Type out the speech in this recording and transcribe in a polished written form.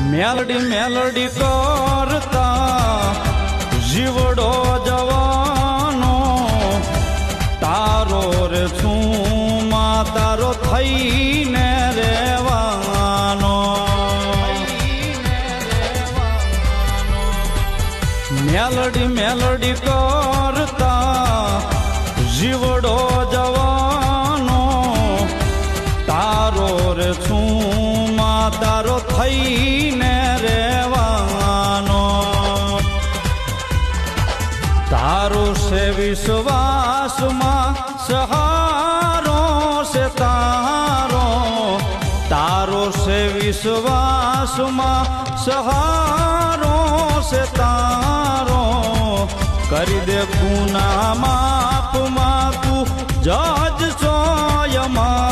મેલડી મેલડી કરતા જીવડો જવાનો તારો રે છું માં તારો થઈને રેવાનો મેલડી મેલડી કરતા જીવડો જવાનો તારો રે છું માં તારો થઈને રેવાનો તારો છે વિશ્વાસમાં સહારો છે તારો તારો છે વિશ્વાસમાં સહારો છે તારો કરી દે ગુના માપમાં તું જજ સોયમાં